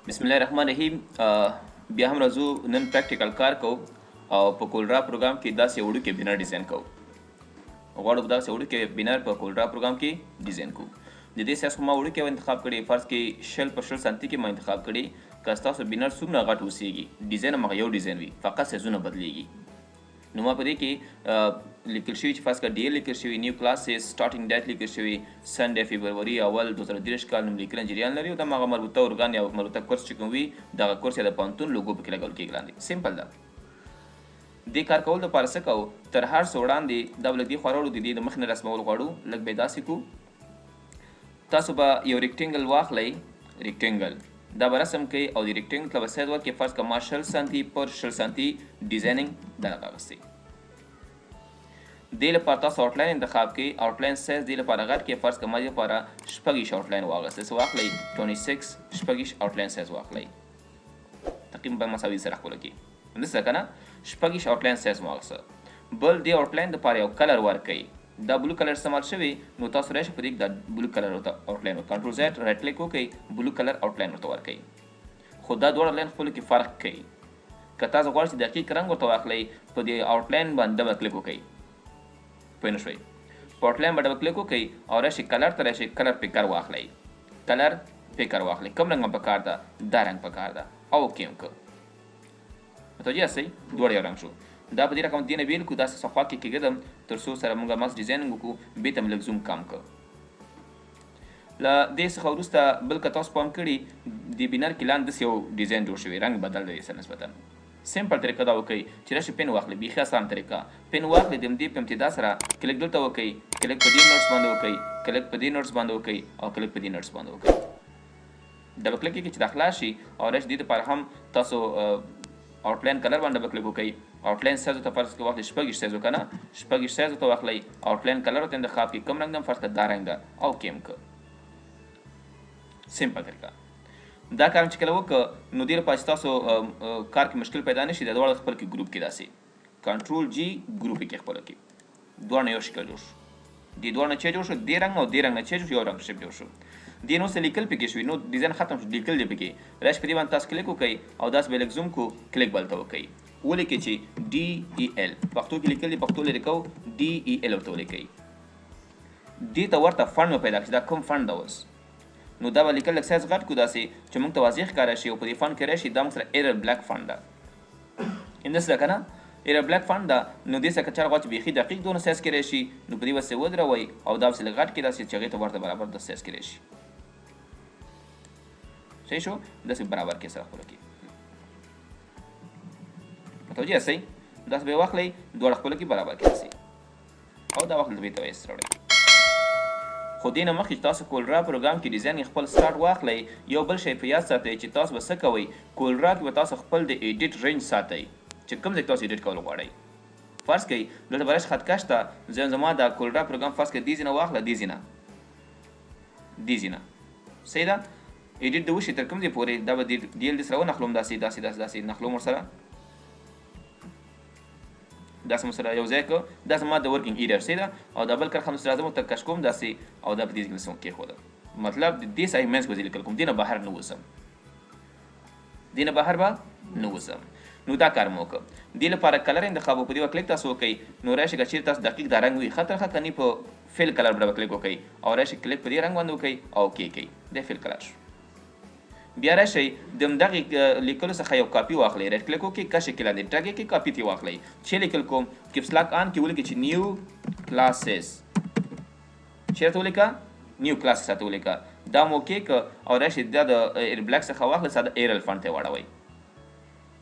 بسم الله الرحمن الرحیم. بیا هم راځو نن پریکټیکل کار کوو او په کولرا پروګرام کې داسې وړوکی بینر ډیزاین کوو. غواړو داسې وړوکی بینر په کولرا پروګرام کې ډیزاین کوو. د دې سیاس خو ما وړوکی انتخاب کړی، فرض کې 100 په 100 سانتي کې ما انتخاب کړی. که ستاسو بینر څومره غټ اوسیږي ډیزاین همغه یو ډیزاین وي، فقط سایزونه بدلیږي. نو ما په دې کې لیکل شوي چې فرض کړه ډي لیکل شوي، نیو کلاسز، سټارټینګ ډیټ لیکل شوي، سنډے فبروري اول 2023 کال، نوم لیکنه جریان لري او د هغه مربوطه ارګان یا مربوطه کورس چې کوم وي دغه کورس یا د پوهنتون لوګو پکې لګول کېږي. لاندې سمپل ده. دې کار کول دپاره څه کوو؟ تر هر څه وړاندې دا به له دې خوا راوړو، د دې د مخ نه رسمول غواړو. لږ به یې داسې کوو. تاسو به یو ریکټینګل واخلئ، ریکټینګل دا به رسم کوئ او د ریکټینګل ته به سایز ورکړئ. فرض کړه ما 100 سانتي پر 100 سانتي ډیزاینینګ دغه اخیستی. دې لپاره تاسو آوټلاین انتخاب کړئ. آوټلاین سایز دې لپاره غټ کړئ. فرض کړه ما دې لپاره شپږ آوټلاین واخیستی. څه واخلئ؟ 26 شپږ آوټلاین سایز واخلئ. تقریبا مساوي سره ښکله کړئ. همداسې ده که نه؟ شپږ آوټلاین سایز مو واخیسته. بل دې آوټلاین دپاره یو کلر ورکوئ. دا بلو کلر استعمال شوی، نو تاسو راشئ په دې کې دا بلو کلر ورته آوټلاین کنټرول زیډ رایټ کلیک وکړئ، بلو کلر آوټلاین ورته ورکوئ. خو دا دواړه لاین خپلو کې فرق کوي. که تاسو غواړئ چې دقیق رنګ ورته واخلئ، په دې آوټلاین باندې ډبل کلیک وکړئ. پوه نه شوئ؟ په آوټلاین باندې ډبل کلیک وکړئ او راشئ کلر ته راشئ، کلر پیکر واخلئ. کلر پیکر واخلئ. کوم رنګ هم پکار ده؟ دا رنګ پکار ده. او اوکې هم که متوجه یاستئ؟ دواړه یو رنګ شو. دا په دې رقم دې نه بیل کړو، داسې صفحه کې کېږدم تر څو سره موږ ماکس ډیزاینینګ وکړو. بېرته مې لږ زوم کم کړ. له دې څخه وروسته بل که تاسو پام کړي د بینر کې لاندې داسې یو ډیزاین جوړ شوی، رنګ بدل دی سره نسبتا. سمپل طریقه دا وکړئ چې راشئ پین واخلئ، بیخي اسان طریقه. پین واخلئ، د همدې په امتدا سره کلیک دلته وکړئ، کلیک په دې نوټس باندې وکړئ، کلیک په دې نوټس باندې وکړئ او کلیک په دې نوټس باندې وکړئ. ډبل کلیک وکړئ چې دا خلاص شي او راشئ دې دپاره هم تاسو آوټلاین کلر باندې ډبل کلیک وکړئ. آوټلاین سایز ورته فرض کړئ واخلئ شپږ سایز که نه، شپږ سایز ورته واخلئ. آوټلاین کلر ورته انتخاب کړئ، کوم رنګ ده فرض کړه دا رنګ ده او اوکې هم که. سمپل طریقه. دا کار چې کله وکړه نو دې لپاره چې تاسو کار کې مشکل پیدا نه شي، دا دواړه خپل کې ګروپ کې داسې کنټرول جي ګروپ کې خپله کې دواړه یو شکل جوړ شو. دې دواړه نه چې جوړ شو، دې رنګ او دې رنګ نه چې جوړ شو، یو رنګ شیپ جوړ شو. دې نو څه لیکل پکې شوي، نو ډیزاین ختم شو، لیکل دی پکې. راشئ په دې باندې تاسو کلیک وکړئ او داسې به لږ زوم کړو، کلیک بل ته وکړئ. ولیکئ چې ډي ای ایل پښتو کې لیکل دي، پښتو لرې کوو ډي ای ایل ورته ولیکئ. دې ته ورته فنډ مو پیدا کړي، دا کوم فنډ ده اوس. نو دا به لیکل لږ سایز غټ کړو داسې چې موږ ته واضح ښکاره شي او په دې فنډ کې راشي. دا موږ سره ایرر بلیک فنډ ده. همداسې ده که نه؟ ایرر بلیک فنډ ده. نو دې څخه که چا غواړي چې بیخي دقیق دونه سایز کې راشي، نو په دې وسې ودروئ او دا پسې لږ غټ کړئ داسې چې هغې ته ورته برابر د سایز کې راشي. صحیح شو؟ داسې برابر کې سره خپله کې. متوجه یاستئ؟ داسې به یې واخلئ، دواړه خپله کې برابر کې راسي او دا وخت دلته به یې راوړئ. خو دې نه مخکې چې تاسو کولرا پروګرام کې ډیزاین خپل سټارټ واخلئ، یو بل شی په یاد ساتئ چې تاسو به څه کوئ. کولرا کې به تاسو خپل د ایډیټ رینج ساتئ چې کوم ځای کې تاسو ایډیټ کول غواړئ. فرض کړئ دلته به راشي خط کش ته، زما دا کولرا پروګرام فرض کړئ دې ځای نه واخله، دې ځای نه، دې ځای نه. صحیح ده؟ ایډیټ د وشي تر کوم ځای پورې دا به ډي ایل دې سره ونښلوم، داسې نښلوم ورسره، داسې مو سره یو ځای کړه. دا زما د ورکینګ ایریا صحیح ده. او دا بل کرښه مو سره راځم ورته کش کوم داسې او دا په دې ځای کې کېښوده. مطلب د دې ځای منځ به زه لیکل کوم، دې نه بهر نه وځم، دې نه بهر به نه وځم. نو دا کار مو وکړه. دې لپاره کلر انتخاب په دې وکړئ، تاسو وکړئ. نو راشئ که چېرې تاسو دقیق دا رنګ وي ښه ترخه، که نه په فیل کلر باندې کلیک وکړئ او راشئ کلیک په دې رنګ باندې وکړئ او اوکې کړئ. دا فیل کلر شو. بیا راشئ د همدغې لیکلو څخه یو کاپي واخلئ، رایټ کلیک وکړئ، کش یې کړئ لاندې ټګ یې کړئ، کاپي ترې واخلئ. چې لیکل کوم کیپس لاک آن کې ولیکئ چې نیو کلاسز، چېرته ولیکه؟ نیو کلاسز راته ولیکه. دا مو اوکې که او راشئ دا د ایر بلیک څخه واخلئ، ساده ایرل فنډ ته یې واړوئ،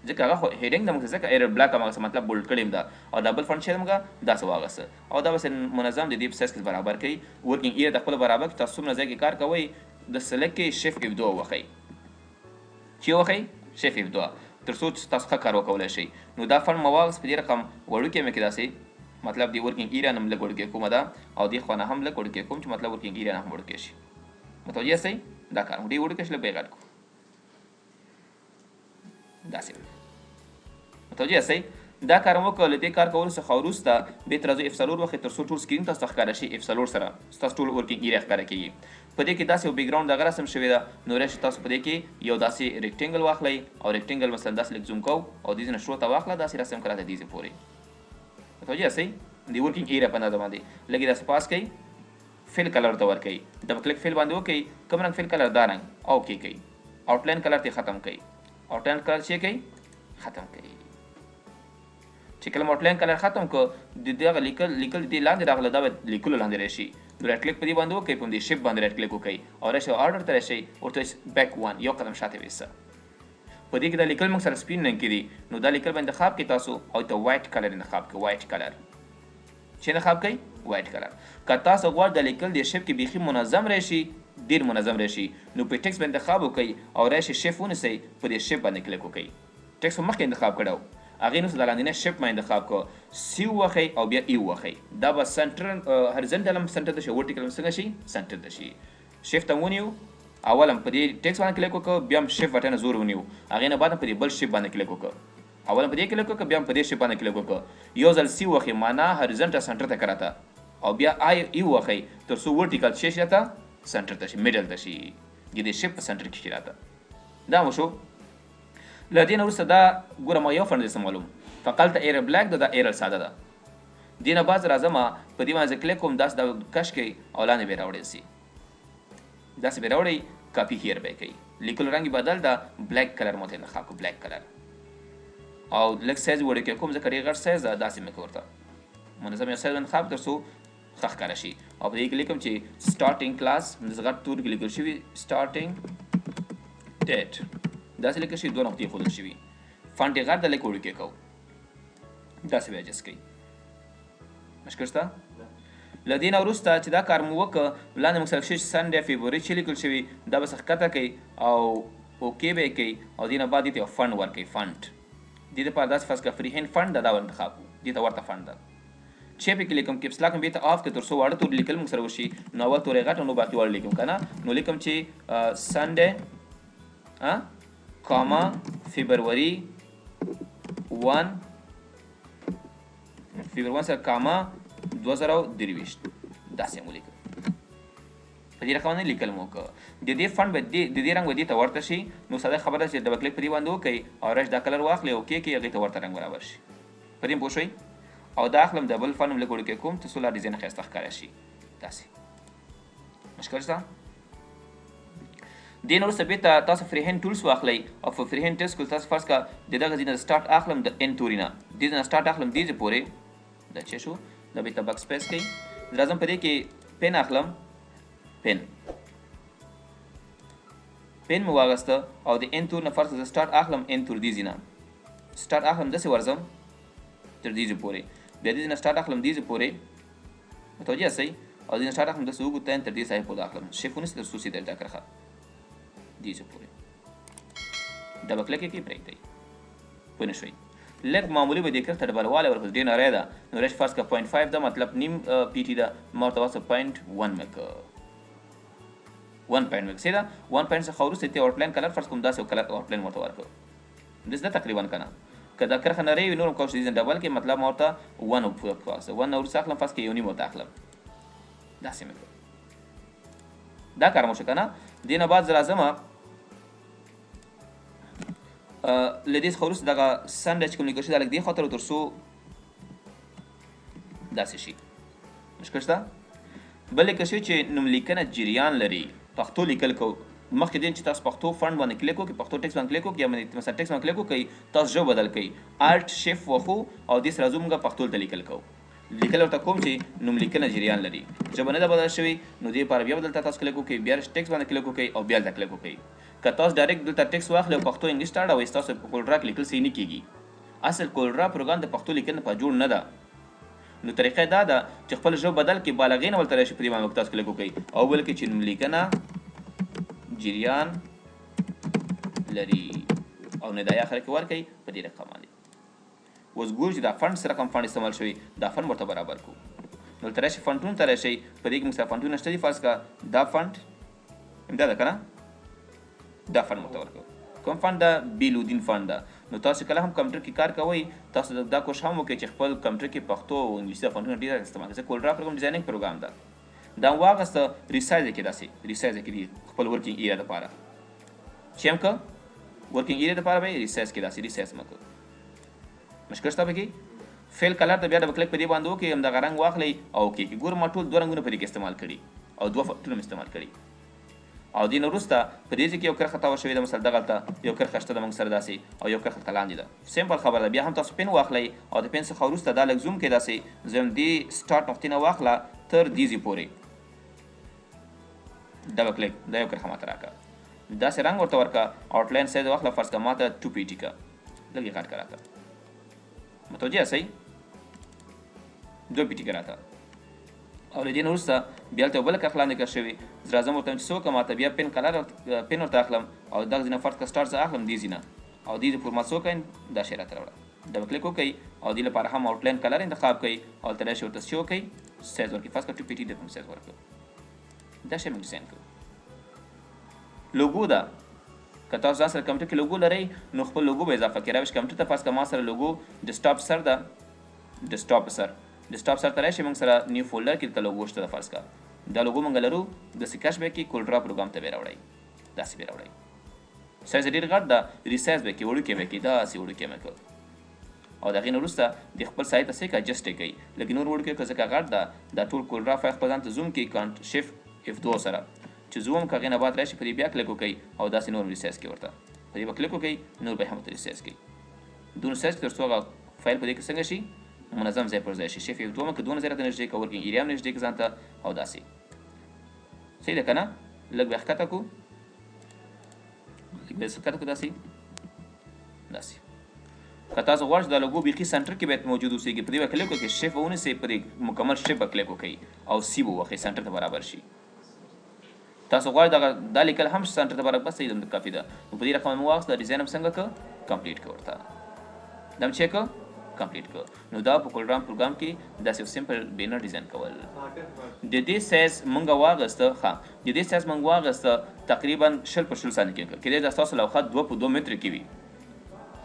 ځکه هغه خو هیډینګ ده موږ ځکه ایرر بلیک هماغسې مطلب بولډ کړی یم ده. او دا بل فنډ چې موږ داسې واغسته او دا بس منظم د دې په سایز کې برابر کړئ. ورکینګ ایریا د خپله برابر کړئ. تاسو څومره ځای کې کار کوئ د سلیکټ کې شیفټ اف 2 وښئ، چې وښئ شیفټ اف 2 تر څو چې تاسو ښه کار وکولی شئ. نو دا فنډ مو واغست په دې رقم وړوکی مې کې داسې مطلب د ورکینګ ایریا نه هم لږ وړوکی کومه ده او دې خوا نه هم لږ وړوکی کوم چې مطلب ورکینګ ایریا نه هم وړوکی شي. متوجه یاستئ؟ دا کار مو ډېر وړوکی شي، لږ به یې غټ کړو داسې. متوجه یاستئ؟ دا کار مو وکړه. له دې کار کولو څخه وروسته بېرته راځو F4 وخت تر څو ټول سکرین تاسو ته ښکاره شي. F4 سره ستاسو ټول ورکینګ ایریا ښکاره کېږي. په دې کې داسې یو بیکګراوند دغه رسم شوې ده. نو راشئ تاسو په دې کې یو داسې ریکټینګل واخلئ او ریکټینګل مثلا داسې لږ زوم کوو او دې نه شروع ته واخله داسې رسم کړه د دې پورې. متوجه یاستئ؟ د ورکینګ ایریا په اندازه باندې لږ داسې پاس کړئ. فل کلر ته ورکړئ. ډبل کلیک فل باندې وکړئ. کوم رنګ فل کلر دا رنګ او کې کړئ. آوټلاین کلر ته ختم کړئ. آوټلاین کلر چې کړئ ختم کړئ. چې کله آوټلاین کلر ختم کړو د دغه لیکل دې لاندې راغله دا به لیکلو لاندې راشي. نو رایټ کلیک په دې باندې وکړئ. په دې شیپ باندې رایټ کلیک وکړئ او راشئ آرډر ته راشئ. ورته بیک 1 یو قدم شاته ویسه. په دې کې دا لیکل موږ سره سپین رنګ کې دي. نو دا لیکل به انتخاب کړئ تاسو او ته وایټ کلر انتخاب کړئ. وایټ کلر چې انتخاب کړئ وایټ کلر. که تاسو غواړئ د لیکل د شیپ کې بیخي منظم راشي ډېر منظم راشي نو په ټیکس باندې انتخاب وکړئ او راشئ شیپ ونیسئ. په دې شیپ باندې کلیک وکړئ. ټیکس په مخکې انتخاب کړو هغې نو د لاندینۍ شیپ ما انتخاب کړو. سی ووهئ او بیا ای ووهئ. دا به سنټر هرزنټل هم سنټر ته شي ورټیکل هم څنګه شي سنټر ته شي. شیفت هم ونیو اول هم په دې ټیکس باندې کلیک وکړو بیا هم شیفت بټن زور ونیو. هغې نه بعد هم په دې بل شیپ باندې کلیک وکړو. اول هم په دې کلیک وکړو بیا هم په دې شیپ باندې کلیک وکړو. یو ځل سی ووهئ معنا هرزنټل سنټر ته کراته او بیا ای ووهئ تر څو ورټیکل شي راته سنټر ته شي میډل ته شي. د دې شیپ په سنټر کې شي راته. دا مو شو. له دې نه وروسته دا ګوره ما یو فنډ درته معلوم فقط ایرر بلیک ده دا ایرر ساده ده. دې نه بعد راځم په دې باندې کلیک کوم داسې دا کش کوئ او لاندې به راوړی سي. داسې به راوړئ کاپي هیر به یې کوئ. لیکلو رنګ بدل ده بلیک کلر مو ته انتخاب کړو بلیک کلر او لږ سایز وړوکی کوم ځکه ډېر غټ سایز ده داسې مې ورته منظم یو سایز انتخاب تر څو ښه ښکاره شي. او په دې کې لیکم چې سټارټینګ کلاس غټ تور کې لیکل شوي سټارټینګ ډیټ داسې لیکل شوي 2 نقطې ایښودل شوي. فنټ یې غټ ده لږ وړوکی کوو داسې به اجست کوئ. مشکل شته؟ له دې نه وروسته چې دا کار مو وکړه لاندې موږ سره شي سنډے فبروري چې لیکل شوي دا به څه ښکته کوئ او اوکې به یې کوئ او دې نه بعد دې ته یو فنډ ورکوئ. فنډ دې دپاره داسې فرض کړه فري هینډ فنډ ده دا ور انتخاب کړو. دې ته ورته فنډ ده چې پې کې لیکم کیپس لاک هم بېرته آف کړئ تر څو واړه توري لیکل موږ سره وشي. نو اول تورې غټ نو باقي واړه لیکم که نه. نو لیکم چې سنډے کاما فبروري 1 سره کاما 2023 داسې مو لیکل. په دې رقم باندې لیکل مو وکړه. د دې فنډ به د دې رنګ به دې ته ورته شي. نو ساده خبره چې ډبل کلیک په دې باندې وکړئ او رش دا کلر واخلئ او کې هغې ته ورته رنګ برابر شي. په دې پوه شوئ؟ او دا اخلم د بل فنډ هم لږ وړوکی کوم تر څو لا ډیزاین ښایسته ښکاره شي. داسې مشکل شته؟ دې نه وروسته بېرته تاسو فري هینډ ټولس واخلئ او په فري هینډ ټولس کې تاسو فرض کړه د دغه ځای نه سټارټ اخلم د ان توري نه دې نه سټارټ اخلم دې ځای پورې دا چې شو دا بېرته بک سپیس کوئ. راځم په دې کې پین اخلم پین مې واغسته او د ان تور نه فرض کړه سټارټ اخلم ان تور دې ځای نه سټارټ اخلم داسې ورځم تر دې ځای پورې بیا دې نه سټارټ اخلم دې ځای پورې متوجه یاستئ او دې نه سټارټ اخلم داسې وګورئ تر دې ځای پورې اخلم شیپ ونیسئ تر څو سیده ډک راښه دې ځای پورې ډبل کلیک یې کړئ پرېږدئ پوه نه شوئ. لږ معمولي به دې کړ ته ډبلوالی ورکړه ډېر نری ده. نو رش فرض کړه 0.5 ده مطلب نیم پی ټي ده ما ورته واسطه 0.1 مې کړه 1 پوینټ مې سیده 1 پوینټ څخه وروسته یې آوټلاین کلر فرض کوم داسې یو کلر آوټلاین ورته ورکړو. داسې ده تقریبا که نه که دا کرښه نری وي نور هم کولی شي ډبل کې مطلب ما ورته 1 نه وروسته اخلم فرض کړه یو نیم ورته اخلم داسې مې کړو. دا کار مو شو که نه. دې نه بعد زه راځم له دې څخه وروسته دغه سنډے چې کوم لیکل شوي دا لږ دې خواته تر څو داسې شي. مشکل شته؟ بل لیکل شوي چې نوملیکنه جریان لري. پښتو لیکل کوو مخکې دې چې تاسو پښتو فنډ باندې کلیک وکړئ پښتو ټیکس باندې کلیک وکړئ یا مثلا ټیکس باندې کلیک وکړئ تاسو ژبه بدل کړئ الټ شیفت وخو او دې سره راځو موږ پښتو ته لیکل کوو. لیکل ورته کوم چې نوملیکنه جریان لري ژبه نه ده بدل شوې نو دې لپاره بیا دلته تاسو کلیک وکړئ بیا ټیکس باندې کلیک وکړئ او بیا دلته کلیک وکړئ. که تاسو ډایرکټ دلته ټیکس واخلئ او پښتو انګلیش ته اړوئ ستاسو په کولډرا کې لیکل صحیح نه کېږي. اصل کولډرا پروګرام د پښتو لیکنې په جوړ نه ده. نو طریقه دا ده چې خپل ژبه بدل کړئ بالغې نه ولته راشي په دې باندې تاسو کلیک وکړئ او بل کې چې نوملیکنه جریان لري او ندایي اخر کې ورکړئ په دې رقم باندې. اوس ګورو چې دا فنډ څه رقم فنډ استعمال شوي دا فنډ ورته برابر کړو. نو دلته راشئ فنډونو ته راشئ په دې کې موږ سره فنډونه شته دي فرض کړه دا فنډ همدا ده که نه دا فنډ ورته ورکړو. کوم فنډ ده بیلودین فنډ ده نو تاسو کله هم کمپیوټر کې کار کوئ تاسو دا کوشش هم وکړئ چې خپل کمپیوټر کې پښتو او انګلیسي فونټونه ډېر استعمال کړئ. کورل ډرا پروګرام ډیزاینینګ پروګرام ده. دا واغسته ریسایز کې داسې ریسایز کې دی خپل ورکینګ ایریا لپاره چې هم که ورکینګ ایریا لپاره به ریسایز کې داسې ریسایز مکو مشکل شته پکې فیل کلر ته بیا ډبل کلیک په دې باندې وکړئ همدغه رنګ واخلئ او کې ګور ما ټول دوه رنګونه په دې کې استعمال کړي او دوه فکټونه استعمال کړي او دې نه وروسته په دې کې یو کرښه تاوه شوې ده مثلا دغلته یو کرښه شته د موږ سره داسې او یو کرښه لاندې ده سمپل خبره ده. بیا هم تاسو پین واخلئ او د پین څخه وروسته دا لږ زوم کړئ داسې زم دې سټارټ نقطې نه واخله تر دې ځای پورې ډبل کلیک دا یو کرښه ماته راکړه داسې رنګ ورته ورکړه آوټلاین سایز واخله فرض کړه ماته 2 پیټي کا لږ یې غټ کړه راته متوجه یاست 2 پیټي کا راته او له دې نه وروسته بیا هلته بله کرښه لاندې کړه شوې زه راځم ورته چې څه وکړم ماته بیا پین کلر پین ورته اخلم او دغه ځای نه فرض کړه سټارټ زه اخلم دې ځای نه او دې پورې ما څه وکړئ دا شی راته راوړه ډبل کلیک وکړئ او دې لپاره هم آوټلاین کلر انتخاب کړئ او هلته راشئ ورته څه وکړئ سایز ورکړئ فرض کړه 2 پیټي د کوم سایز ورکړو دا شی موږ ډیزاین کړو. لوګو ده که تاسو ځان سره کمپیوټر کې لوګو لرئ نو خپل لوګو به اضافه کړئ راوښ کمپیوټر ته فرض کړه ما سره لوګو ډیسکټاپ سر ده ډیسکټاپ سر ته راشئ موږ سره نیو فولډر کې دلته لوګو شته ده فرض کړه دا لوګو موږ لرو داسې کش به کې کورل ډرا پروګرام ته به یې راوړئ داسې به یې راوړئ سایز ډېر غټ ده ریسایز به کې وړوکی به کې داسې وړوکی مه کړو او د هغې نه وروسته د خپل سایز ته څه کړه اجسټ یې کوئ لږ نور وړوکی کړه ځکه غټ ده دا ټول کورل ډرا فایل خپل ځان ته زوم کړئ شفټ F2 سره چې زوم که هغې نه بعد راشي په دې بیا کلیک وکړئ او داسې نور ریسایز کړئ ورته په دې به کلیک وکړئ نور به یې هم ورته ریسایز کړئ دونه سایز تر څو هغه فایل په دې کې څنګه شي منظم ځای پر ځای شي شیف F2 که دونه ځای راته نږدې کړه ورکینګ ایریا هم نږدې کړه ځان ته او داسې صحیح ده که نه لږ به یې ښکته کړو لږ به یې ښکته کړو داسې که تاسو غواړئ چې دا لوګو بیخي سنټر کې باید موجود اوسېږي په دې به کلیک وکړئ شیف ونیسئ په دې مکمل شیف به کلیک وکړئ او سی به ووهئ سنټر ته برابر شي تاسو غواړئ دا لیکل هم سنټر ته برابر بس صحیح کافي ده نو په دې رقم مو واخیست دا ډیزاین هم څنګه کړه کمپلیټ کړه ورته دا هم چې کړه کمپلیټ کړه نو دا په کورل ډرا پروګرام کې داسې یو سمپل بینر ډیزاین کول د دې سایز موږ واغسته د دې سایز موږ واغسته تقریبا 0 په 0 سانتي کې کېدای دا تاسو لوخه 2 په 2 متر کې وي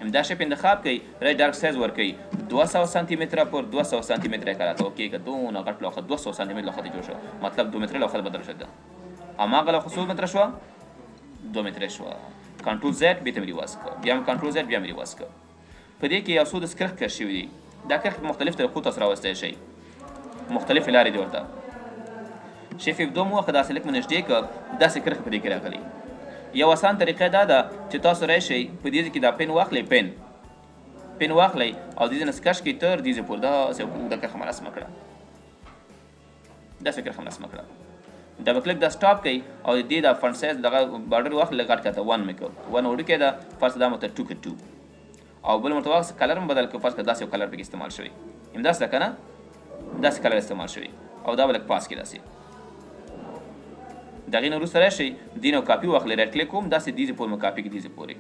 همدا شی په انتخاب کړئ رای ډارک سایز ورکړئ 200 سانتي متر پر 200 سانتي متر کراته اوکې که دونه غټ لوخه 200 سانتي متر لوخه جوړ شو مطلب 2 متر لوخه بدل شو هماغه لوخه 100 متر شو 2 متر شو کنټرول زد به تم ریواز کړ بیا هم کنټرول زد بیا هم ریواز کړ په دې کې یو څو د سکرخ کړ شوی دي دا کرښ په مختلف طریقو تاسو راوستی شئ مختلف لارې دي ورته شیف F2 مو واخه داسې لږ نږدې کړ داسې کرښې په دې کې راغلي یو اسان طریقه دا ده چې تاسو راشئ په دې کې دا پین واخلئ پین واخلئ او دې نه سکش کې تر دې پورې داسې اوږده کرښه مرسمه کړه داسې کرښه مرسمه کړه ډبل کلیک دا سټاپ کوي او دې دا فونټ سایز دغه بارډر واخلئ لږ غټ کړه 1 مې کړ 1 وړوکی ده فرض دا مته 2 کې 2 او بل مرته واخست کلر هم بدل کړو فرض کړه داسې یو کلر پکې استعمال شوی همداسې ده که نه داسې کلر استعمال شوی او دا به لږ پاس کړي داسې د هغې نه وروسته راشئ دې نه کاپي واخلئ رایټ کلیک کوم داسې دې ځای پورې مو کاپي کړي دې ځای پورې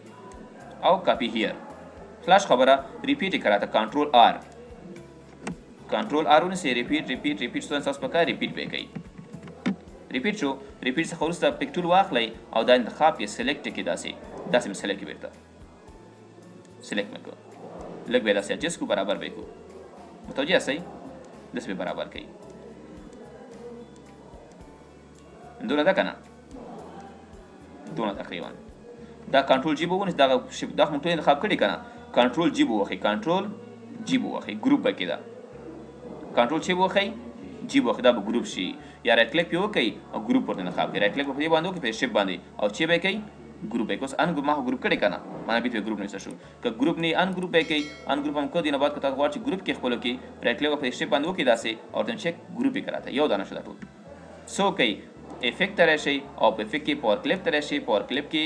او کاپي هیر فلاش خبره ریپیټ یې کراته کنټرول آر ونیسئ ریپیټ څو تاسو پکار ریپیټ به یې کوئ ریپیټ شو ریپیټ څخه وروسته پک ټول واخلئ او دا انتخاب یې سلیکټ کړئ داسې مې سلیکټ کړي بیرته سلیکټ مې کړو لږ به یې داسې اجسټ کړو برابر به یې کړو متوجه یاستئ داسې به برابر کوي دونه ده که نه دونه تقریبا دا کنټرول جی به ونیسئ دا خو موږ ټول انتخاب کړي که نه کنټرول جی به ووهئ ګروپ به کې ده کنټرول چې به ووهئ جی به ووهئ دا به ګروپ شي یا رایټ کلیک پې وکړئ او ګروپ ورته انتخاب کړئ رایټ کلیک به په دې باندې وکړئ په شیپ باندې او چې به یې کوئ ګروپ به یې کوئ ان ما خو ګروپ کړی که نه معنی بیت به ګروپ نویسته شو که ګروپ نه ان ګروپ به یې کوئ ان ګروپ هم کړ دې نه بعد که تاسو غواړئ چې ګروپ کې خپلو کې رایټ کلیک په شیپ باندې وکړئ داسې او ورته چیک ګروپ یې کراته یو دانه شو دا ټول څه وکئ افیکټ ته راشئ او په افیکټ کې پاور کلیپ ته راشئ پاور کلیپ کې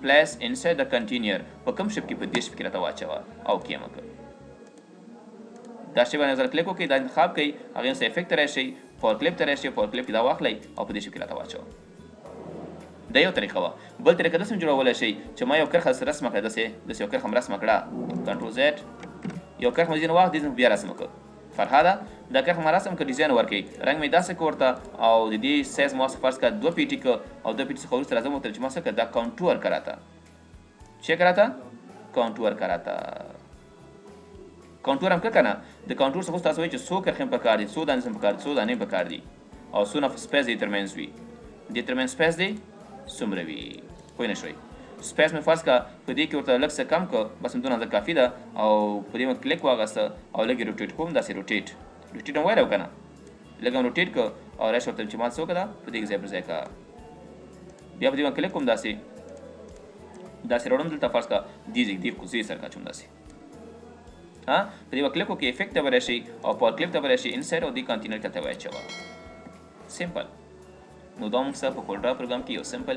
پلیس انساید د کنټینیر په کوم شیپ کې په دې شیپ کې راته واچوه او کې یې مه کړ دا شی باندې نظر کلیک وکړئ دا انتخاب کوئ هغې نه افیکټ ته راشئ پاور کلیپ ته راشئ پاور کلیپ کې دا واخلئ او په دې شیپ کې راته واچوه دا یو طریقه وه بل طریقه داسې هم جوړولی شئ چې ما یو کرښه رسمه کړه داسې یو کرښه م رسمه کړه کنټرول زیډ یو کرښه مې ځینې واخ دې بیا رسمه کړه فرهاده دا کرښه ما رسم کړه ډیزاین ورکړئ رنګ مې داسې کړه ورته او د دې سایز ما فرض کړه 2 پیټي کړه او 2 پیټي څخه وروسته راځم ورته چې ما څه کړه دا کنټور کړه راته چې کړه راته کانټور کراته کانټور هم که کنه د کانټور څخه تاسو وایي چې څو کرښې پکار دي څو دانې پکار دي څو دانې پکار دي او څونه سپیس دې ترمنځ وي دې ترمنځ سپیس دی څومره وي پوه نه شوئ سپیس مې فرض کړه په دې کې ورته لږ څه کم کړه بس همدونه اندازه کافي ده او په دې مې کلیک واخیسته او لږ یې روټیټ کوم داسې روټیټ هم ویلی و که نه لږ هم روټیټ کړه او رایټ ورته چې ما څه وکړه په دې کې ځای پر ځای کړه بیا په دې باندې کلیک کوم داسې راوړم دلته فرض کړه دې کوزې سره اچوم داسې په دې به کلیک وکړئ افیکټ ته به راشئ او پاور کلیپ ته به راشئ انسایډ او دې کانټینر ته به اچوه سمپل نو دا موږ سره په کورډرا پروګرام کې یو سمپل